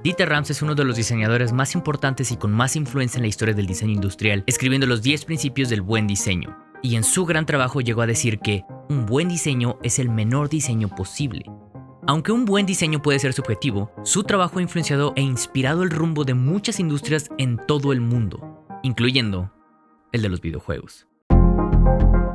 Dieter Rams es uno de los diseñadores más importantes y con más influencia en la historia del diseño industrial, escribiendo los 10 principios del buen diseño. Y en su gran trabajo llegó a decir que un buen diseño es el menor diseño posible. Aunque un buen diseño puede ser subjetivo, su trabajo ha influenciado e inspirado el rumbo de muchas industrias en todo el mundo, incluyendo el de los videojuegos.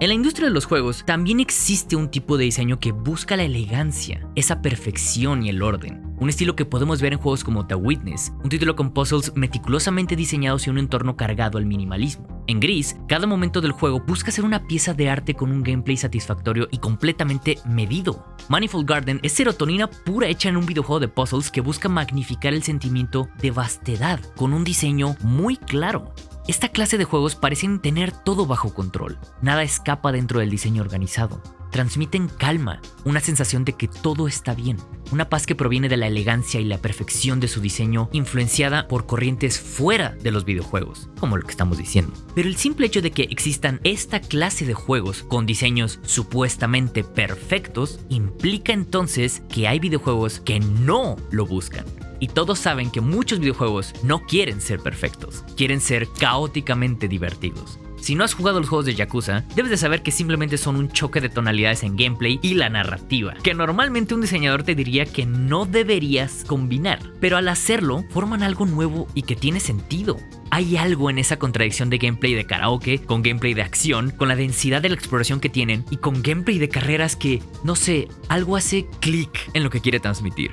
En la industria de los juegos también existe un tipo de diseño que busca la elegancia, esa perfección y el orden. Un estilo que podemos ver en juegos como The Witness, un título con puzzles meticulosamente diseñados y un entorno cargado al minimalismo. En Gris, cada momento del juego busca ser una pieza de arte con un gameplay satisfactorio y completamente medido. Manifold Garden es serotonina pura hecha en un videojuego de puzzles que busca magnificar el sentimiento de vastedad con un diseño muy claro. Esta clase de juegos parecen tener todo bajo control. Nada escapa dentro del diseño organizado. Transmiten calma, una sensación de que todo está bien. Una paz que proviene de la elegancia y la perfección de su diseño, influenciada por corrientes fuera de los videojuegos, como lo que estamos diciendo. Pero el simple hecho de que existan esta clase de juegos con diseños supuestamente perfectos, implica entonces que hay videojuegos que no lo buscan. Y todos saben que muchos videojuegos no quieren ser perfectos, quieren ser caóticamente divertidos. Si no has jugado los juegos de Yakuza, debes de saber que simplemente son un choque de tonalidades en gameplay y la narrativa, que normalmente un diseñador te diría que no deberías combinar, pero al hacerlo, forman algo nuevo y que tiene sentido. Hay algo en esa contradicción de gameplay de karaoke, con gameplay de acción, con la densidad de la exploración que tienen y con gameplay de carreras que, no sé, algo hace clic en lo que quiere transmitir.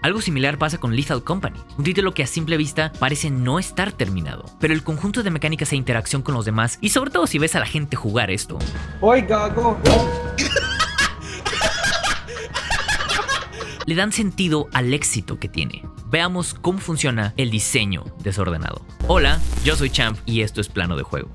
Algo similar pasa con Lethal Company, un título que a simple vista parece no estar terminado, pero el conjunto de mecánicas e interacción con los demás, y sobre todo si ves a la gente jugar esto, le dan sentido al éxito que tiene. Veamos cómo funciona el diseño desordenado. Hola, yo soy Champ y esto es Plano de Juego.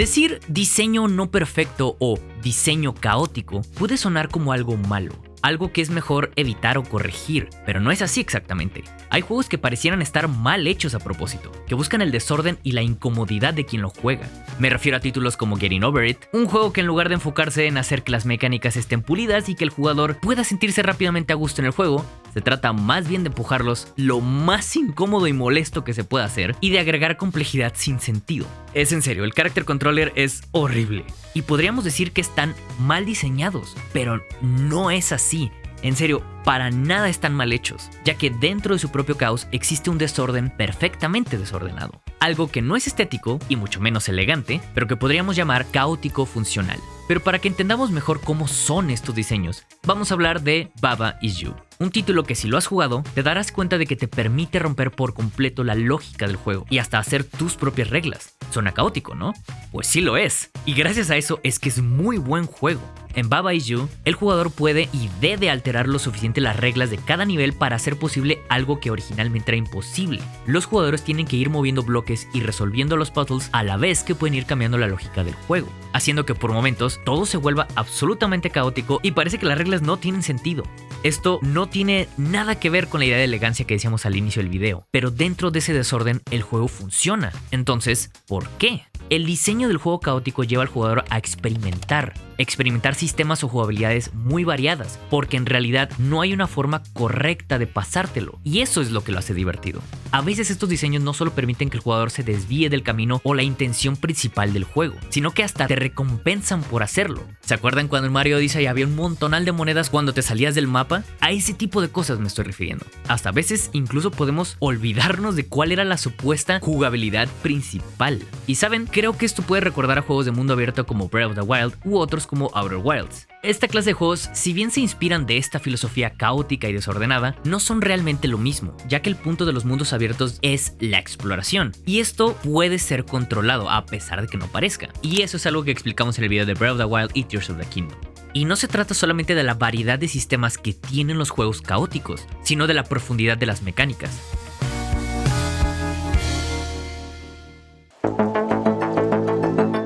Decir diseño no perfecto o diseño caótico puede sonar como algo malo, algo que es mejor evitar o corregir, pero no es así exactamente. Hay juegos que parecieran estar mal hechos a propósito, que buscan el desorden y la incomodidad de quien lo juega. Me refiero a títulos como Getting Over It, un juego que en lugar de enfocarse en hacer que las mecánicas estén pulidas y que el jugador pueda sentirse rápidamente a gusto en el juego, se trata más bien de empujarlos lo más incómodo y molesto que se pueda hacer y de agregar complejidad sin sentido. Es en serio, el Character Controller es horrible y podríamos decir que están mal diseñados, pero no es así. En serio, para nada están mal hechos, ya que dentro de su propio caos existe un desorden perfectamente desordenado. Algo que no es estético y mucho menos elegante, pero que podríamos llamar caótico funcional. Pero para que entendamos mejor cómo son estos diseños, vamos a hablar de Baba Is You. Un título que si lo has jugado, te darás cuenta de que te permite romper por completo la lógica del juego y hasta hacer tus propias reglas. Suena caótico, ¿no? Pues sí lo es. Y gracias a eso es que es muy buen juego. En Baba Is You, el jugador puede y debe alterar lo suficiente las reglas de cada nivel para hacer posible algo que originalmente era imposible. Los jugadores tienen que ir moviendo bloques y resolviendo los puzzles a la vez que pueden ir cambiando la lógica del juego, haciendo que por momentos todo se vuelva absolutamente caótico y parece que las reglas no tienen sentido. Esto no tiene nada que ver con la idea de elegancia que decíamos al inicio del video, pero dentro de ese desorden el juego funciona. Entonces, ¿por qué? El diseño del juego caótico lleva al jugador a experimentar sistemas o jugabilidades muy variadas, porque en realidad no hay una forma correcta de pasártelo, y eso es lo que lo hace divertido. A veces estos diseños no solo permiten que el jugador se desvíe del camino o la intención principal del juego, sino que hasta te recompensan por hacerlo. ¿Se acuerdan cuando en Mario Odyssey había un montonal de monedas cuando te salías del mapa? A ese tipo de cosas me estoy refiriendo. Hasta a veces incluso podemos olvidarnos de cuál era la supuesta jugabilidad principal. Y saben, creo que esto puede recordar a juegos de mundo abierto como Breath of the Wild u otros como Outer Wilds. Esta clase de juegos, si bien se inspiran de esta filosofía caótica y desordenada, no son realmente lo mismo, ya que el punto de los mundos abiertos es la exploración, y esto puede ser controlado a pesar de que no parezca. Y eso es algo que explicamos en el video de Breath of the Wild y Tears of the Kingdom. Y no se trata solamente de la variedad de sistemas que tienen los juegos caóticos, sino de la profundidad de las mecánicas.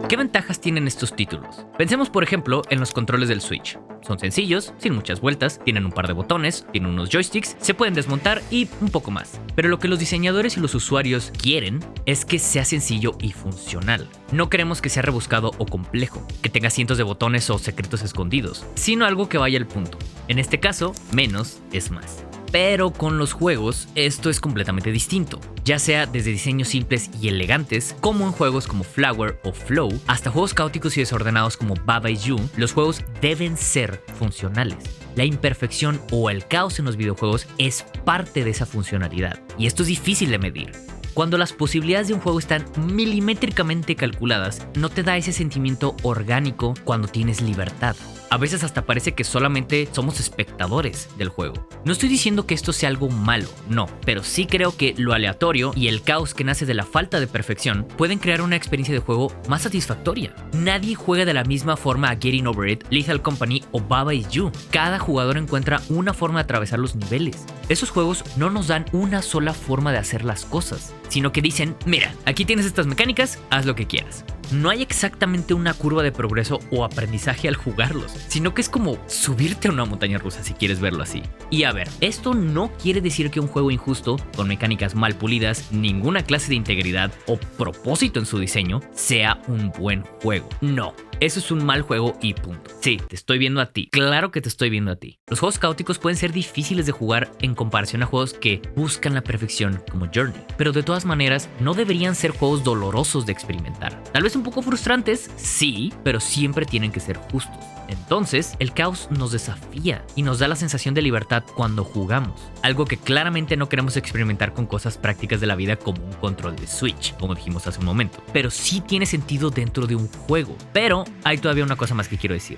¿Qué ventajas tienen estos títulos? Pensemos por ejemplo en los controles del Switch. Son sencillos, sin muchas vueltas, tienen un par de botones, tienen unos joysticks, se pueden desmontar y un poco más. Pero lo que los diseñadores y los usuarios quieren es que sea sencillo y funcional. No queremos que sea rebuscado o complejo, que tenga cientos de botones o secretos escondidos, sino algo que vaya al punto. En este caso, menos es más. Pero con los juegos esto es completamente distinto, ya sea desde diseños simples y elegantes, como en juegos como Flower o Flow, hasta juegos caóticos y desordenados como Baba Is You. Los juegos deben ser funcionales. La imperfección o el caos en los videojuegos es parte de esa funcionalidad, y esto es difícil de medir. Cuando las posibilidades de un juego están milimétricamente calculadas, no te da ese sentimiento orgánico cuando tienes libertad. A veces hasta parece que solamente somos espectadores del juego. No estoy diciendo que esto sea algo malo, no, pero sí creo que lo aleatorio y el caos que nace de la falta de perfección pueden crear una experiencia de juego más satisfactoria. Nadie juega de la misma forma a Getting Over It, Lethal Company o Baba Is You. Cada jugador encuentra una forma de atravesar los niveles. Esos juegos no nos dan una sola forma de hacer las cosas, sino que dicen, mira, aquí tienes estas mecánicas, haz lo que quieras. No hay exactamente una curva de progreso o aprendizaje al jugarlos, sino que es como subirte a una montaña rusa si quieres verlo así. Y a ver, esto no quiere decir que un juego injusto, con mecánicas mal pulidas, ninguna clase de integridad o propósito en su diseño, sea un buen juego. No. Eso es un mal juego y punto. Sí, te estoy viendo a ti. Claro que te estoy viendo a ti. Los juegos caóticos pueden ser difíciles de jugar en comparación a juegos que buscan la perfección como Journey, pero de todas maneras no deberían ser juegos dolorosos de experimentar. Tal vez un poco frustrantes, sí, pero siempre tienen que ser justos. Entonces, el caos nos desafía y nos da la sensación de libertad cuando jugamos, algo que claramente no queremos experimentar con cosas prácticas de la vida como un control de Switch, como dijimos hace un momento, pero sí tiene sentido dentro de un juego. Pero hay todavía una cosa más que quiero decir.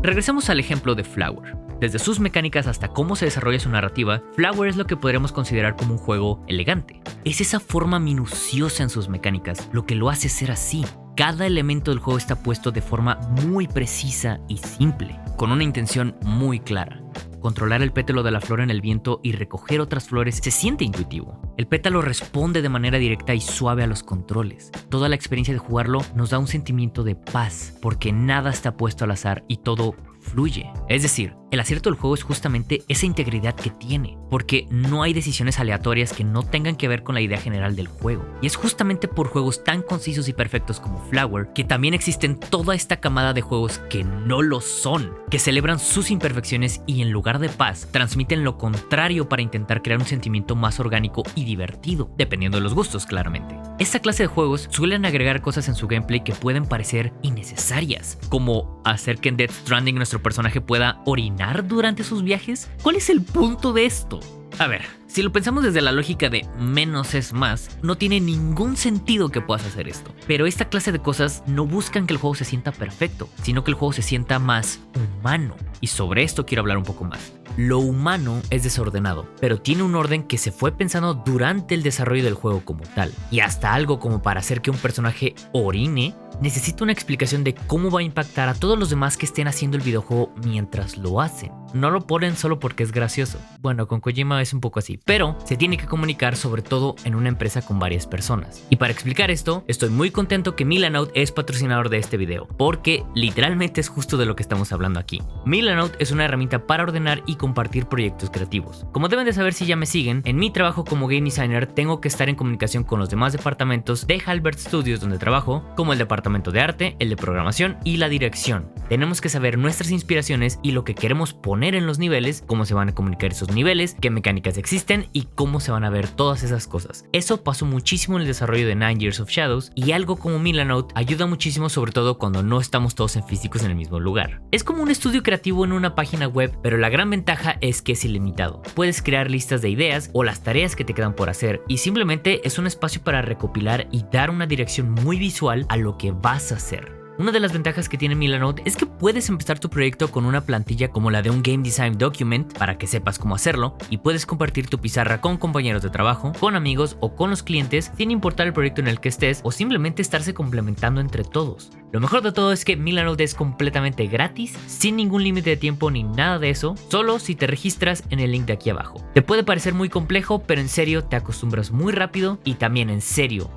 Regresemos al ejemplo de Flower. Desde sus mecánicas hasta cómo se desarrolla su narrativa, Flower es lo que podríamos considerar como un juego elegante. Es esa forma minuciosa en sus mecánicas lo que lo hace ser así. Cada elemento del juego está puesto de forma muy precisa y simple, con una intención muy clara. Controlar el pétalo de la flor en el viento y recoger otras flores se siente intuitivo. El pétalo responde de manera directa y suave a los controles. Toda la experiencia de jugarlo nos da un sentimiento de paz, porque nada está puesto al azar y todo fluye. Es decir, el acierto del juego es justamente esa integridad que tiene, porque no hay decisiones aleatorias que no tengan que ver con la idea general del juego. Y es justamente por juegos tan concisos y perfectos como Flower que también existen toda esta camada de juegos que no lo son, que celebran sus imperfecciones y en lugar de paz, transmiten lo contrario para intentar crear un sentimiento más orgánico y divertido, dependiendo de los gustos, claramente. Esta clase de juegos suelen agregar cosas en su gameplay que pueden parecer innecesarias, como hacer que en Death Stranding nuestro personaje pueda orinar durante sus viajes. ¿Cuál es el punto de esto? A ver, si lo pensamos desde la lógica de menos es más, no tiene ningún sentido que puedas hacer esto. Pero esta clase de cosas no buscan que el juego se sienta perfecto, sino que el juego se sienta más humano. Y sobre esto quiero hablar un poco más. Lo humano es desordenado, pero tiene un orden que se fue pensando durante el desarrollo del juego como tal. Y hasta algo como para hacer que un personaje orine, necesita una explicación de cómo va a impactar a todos los demás que estén haciendo el videojuego mientras lo hacen. No lo ponen solo porque es gracioso. Bueno, con Kojima es un poco así, pero se tiene que comunicar sobre todo en una empresa con varias personas. Y para explicar esto, estoy muy contento que Milanote es patrocinador de este video, porque literalmente es justo de lo que estamos hablando aquí. Milanote es una herramienta para ordenar y compartir proyectos creativos. Como deben de saber si ya me siguen, en mi trabajo como game designer tengo que estar en comunicación con los demás departamentos de Halbert Studios donde trabajo, como el departamento de arte, el de programación y la dirección. Tenemos que saber nuestras inspiraciones y lo que queremos poner en los niveles, cómo se van a comunicar esos niveles, qué mecánicas existen y cómo se van a ver todas esas cosas. Eso pasó muchísimo en el desarrollo de 9 Years of Shadows y algo como Milanote ayuda muchísimo, sobre todo cuando no estamos todos en físicos en el mismo lugar. Es como un estudio creativo en una página web, pero la gran ventaja es que es ilimitado. Puedes crear listas de ideas o las tareas que te quedan por hacer y simplemente es un espacio para recopilar y dar una dirección muy visual a lo que vas a hacer. Una de las ventajas que tiene Milanote es que puedes empezar tu proyecto con una plantilla como la de un Game Design Document para que sepas cómo hacerlo y puedes compartir tu pizarra con compañeros de trabajo, con amigos o con los clientes sin importar el proyecto en el que estés o simplemente estarse complementando entre todos. Lo mejor de todo es que Milanote es completamente gratis, sin ningún límite de tiempo ni nada de eso, solo si te registras en el link de aquí abajo. Te puede parecer muy complejo, pero en serio te acostumbras muy rápido y también en serio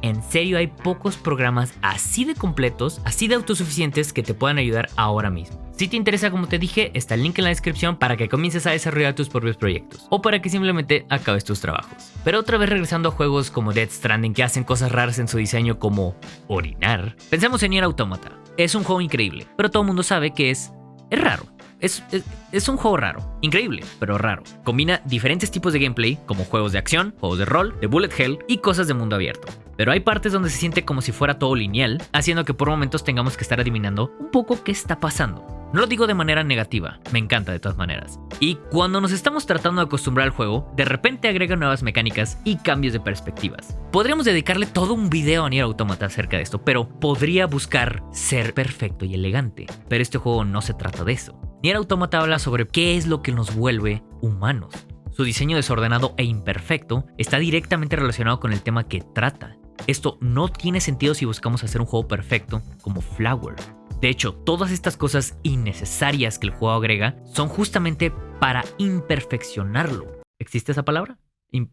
hay pocos programas así de completos, así de autosuficientes que te puedan ayudar ahora mismo. Si te interesa, como te dije, está el link en la descripción para que comiences a desarrollar tus propios proyectos o para que simplemente acabes tus trabajos. Pero otra vez regresando a juegos como Death Stranding que hacen cosas raras en su diseño como orinar, pensemos en Nier Automata. es un juego increíble, pero todo el mundo sabe que es raro. Es un juego raro, increíble, pero raro. Combina diferentes tipos de gameplay, como juegos de acción, juegos de rol, de bullet hell y cosas de mundo abierto. Pero hay partes donde se siente como si fuera todo lineal, haciendo que por momentos tengamos que estar adivinando un poco qué está pasando. No lo digo de manera negativa, me encanta de todas maneras. Y cuando nos estamos tratando de acostumbrar al juego, de repente agrega nuevas mecánicas y cambios de perspectivas. Podríamos dedicarle todo un video a Nier Automata acerca de esto, pero podría buscar ser perfecto y elegante. Pero este juego no se trata de eso. Nier Automata habla sobre qué es lo que nos vuelve humanos. Su diseño desordenado e imperfecto está directamente relacionado con el tema que trata. Esto no tiene sentido si buscamos hacer un juego perfecto como Flower. De hecho, todas estas cosas innecesarias que el juego agrega son justamente para imperfeccionarlo. ¿Existe esa palabra?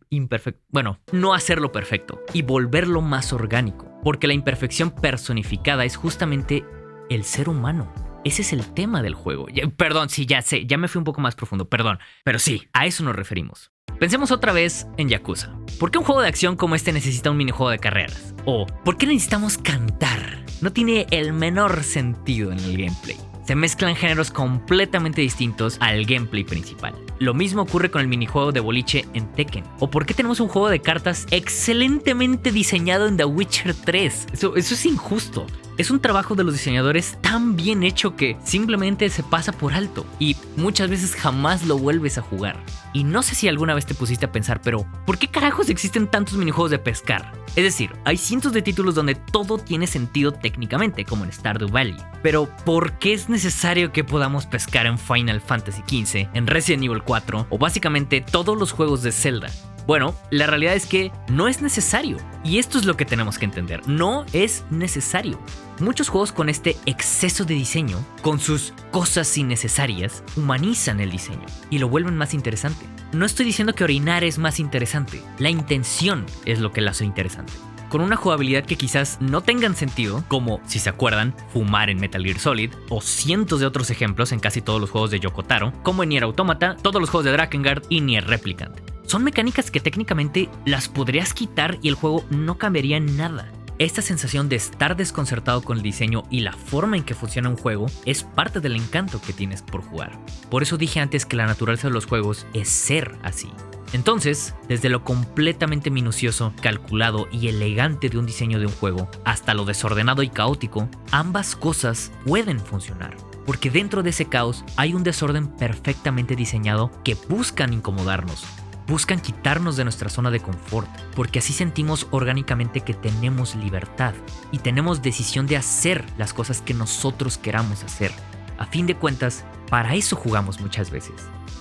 Imperfecto. Bueno, no hacerlo perfecto y volverlo más orgánico. Porque la imperfección personificada es justamente el ser humano. Ese es el tema del juego. Perdón, sí, ya sé, ya me fui un poco más profundo, perdón. Pero sí, a eso nos referimos. Pensemos otra vez en Yakuza. ¿Por qué un juego de acción como este necesita un minijuego de carreras? ¿O por qué necesitamos cantar? No tiene el menor sentido en el gameplay. Se mezclan géneros completamente distintos al gameplay principal. Lo mismo ocurre con el minijuego de boliche en Tekken. ¿O por qué tenemos un juego de cartas excelentemente diseñado en The Witcher 3? Eso es injusto. Es un trabajo de los diseñadores tan bien hecho que simplemente se pasa por alto y muchas veces jamás lo vuelves a jugar. Y no sé si alguna vez te pusiste a pensar, pero ¿por qué carajos existen tantos minijuegos de pescar? Es decir, hay cientos de títulos donde todo tiene sentido técnicamente, como en Stardew Valley. Pero ¿por qué es necesario que podamos pescar en Final Fantasy XV, en Resident Evil 4 o básicamente todos los juegos de Zelda? Bueno, la realidad es que no es necesario. Y esto es lo que tenemos que entender. No es necesario. Muchos juegos con este exceso de diseño, con sus cosas innecesarias, humanizan el diseño y lo vuelven más interesante. No estoy diciendo que orinar es más interesante. La intención es lo que lo hace interesante. Con una jugabilidad que quizás no tengan sentido, como, si se acuerdan, fumar en Metal Gear Solid, o cientos de otros ejemplos en casi todos los juegos de Yoko Taro, como en Nier Automata, todos los juegos de Drakengard y Nier Replicant. Son mecánicas que técnicamente las podrías quitar y el juego no cambiaría en nada. Esta sensación de estar desconcertado con el diseño y la forma en que funciona un juego es parte del encanto que tienes por jugar. Por eso dije antes que la naturaleza de los juegos es ser así. Entonces, desde lo completamente minucioso, calculado y elegante de un diseño de un juego, hasta lo desordenado y caótico, ambas cosas pueden funcionar. Porque dentro de ese caos hay un desorden perfectamente diseñado que buscan incomodarnos. Buscan quitarnos de nuestra zona de confort, porque así sentimos orgánicamente que tenemos libertad y tenemos decisión de hacer las cosas que nosotros queramos hacer. A fin de cuentas, para eso jugamos muchas veces,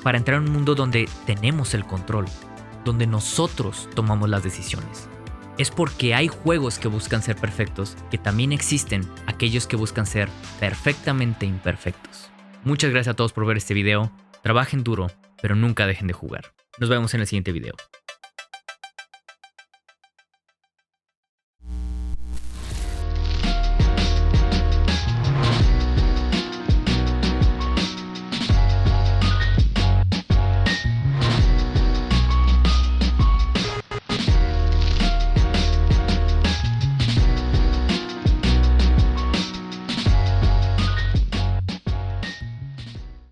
para entrar en un mundo donde tenemos el control, donde nosotros tomamos las decisiones. Es porque hay juegos que buscan ser perfectos, que también existen aquellos que buscan ser perfectamente imperfectos. Muchas gracias a todos por ver este video, trabajen duro, pero nunca dejen de jugar. Nos vemos en el siguiente video.